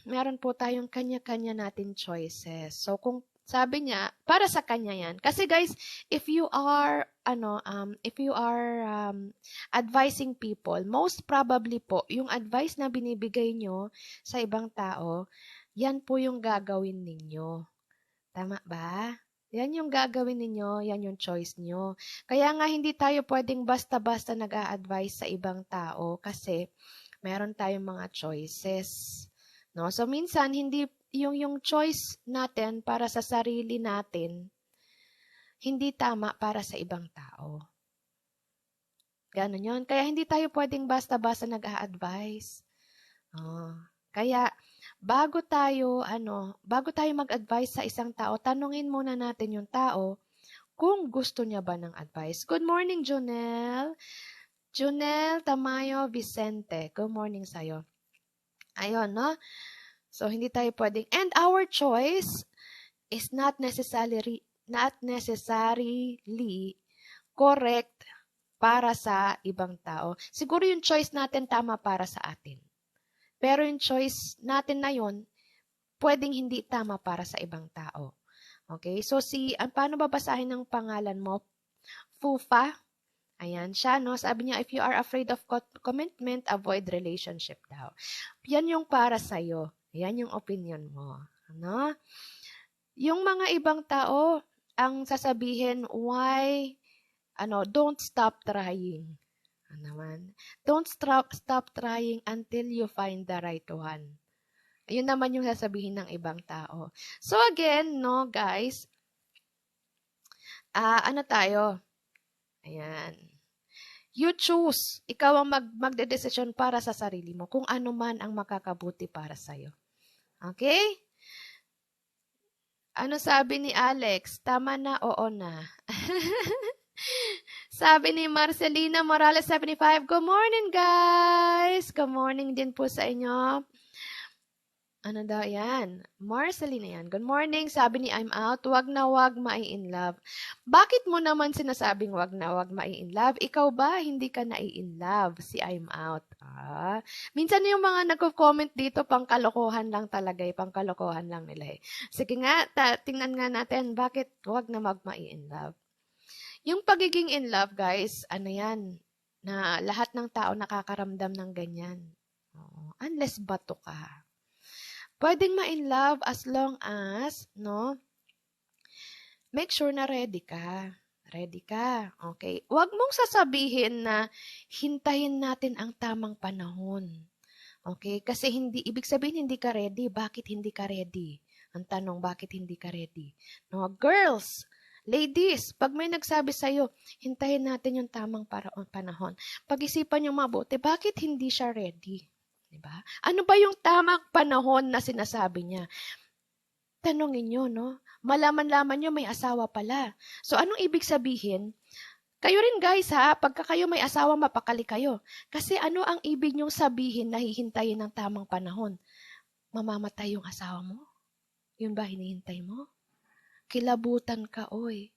meron po tayong kanya-kanya natin choices. So, kung sabi niya, para sa kanya yan. Kasi guys, if you are, advising people, most probably po, yung advice na binibigay nyo sa ibang tao, yan po yung gagawin ninyo. Tama ba? Yan yung gagawin ninyo, yan yung choice nyo. Kaya nga hindi tayo pwedeng basta-basta nag-a-advise sa ibang tao kasi meron tayong mga choices. No? So minsan hindi yung choice natin para sa sarili natin hindi tama para sa ibang tao. Ganon yun. Kaya hindi tayo pwedeng basta-basta nag-a-advise. Kaya bago tayo mag-advise sa isang tao, tanungin muna natin yung tao kung gusto niya ba ng advice. Good morning, Jonel. Jonel Tamayo Vicente. Good morning sa'yo. Ayun, no? So, hindi tayo pwedeng. And our choice is not necessarily correct para sa ibang tao. Siguro yung choice natin tama para sa atin. Pero yung choice natin na yun, pwedeng hindi tama para sa ibang tao. Okay? So, paano babasahin ng pangalan mo? Fufa. Ayan siya, no? Sabi niya, if you are afraid of commitment, avoid relationship daw. Yan yung para sa'yo. Yan yung opinion mo. Ano? Yung mga ibang tao, ang sasabihin, don't stop trying. Naman. Don't stop trying until you find the right one. Yun naman yung sasabihin ng ibang tao. So again, no, guys, tayo? Ayan. You choose. Ikaw ang magdedesisyon para sa sarili mo kung ano man ang makakabuti para sa'yo. Okay? Ano sabi ni Alex? Tama na, oo na. Sabi ni Marcelina Morales 75, good morning guys! Good morning din po sa inyo. Ano daw yan? Marcelina yan. Good morning. Sabi ni I'm out, wag na wag mai-in love. Bakit mo naman sinasabing wag na wag mai-in love? Ikaw ba hindi ka na-in love? Si I'm out. Minsan yung mga nagko-comment dito, pangkalokohan lang talaga pangkalokohan lang nila Sige nga, tingnan nga natin, bakit wag na mai-in love? Yung pagiging in love, guys, yan, na lahat ng tao nakakaramdam ng ganyan. Unless bato ka. Pwedeng ma-in love as long as, no, make sure na ready ka. Ready ka. Okay. Huwag mong sasabihin na hintayin natin ang tamang panahon. Okay? Kasi ibig sabihin hindi ka ready. Bakit hindi ka ready? Ang tanong, bakit hindi ka ready? No, girls, ladies, pag may nagsabi sa'yo, hintayin natin yung tamang panahon. Pag-isipan nyo mabuti, bakit hindi siya ready? Diba? Ano ba yung tamang panahon na sinasabi niya? Tanongin nyo, no? Malaman-laman nyo may asawa pala. So, anong ibig sabihin? Kayo rin guys ha, pagka kayo may asawa, mapakali kayo. Kasi ano ang ibig nyong sabihin na hihintayin ng tamang panahon? Mamamatay yung asawa mo? Yun ba hinihintay mo? Kilabutan ka, oy.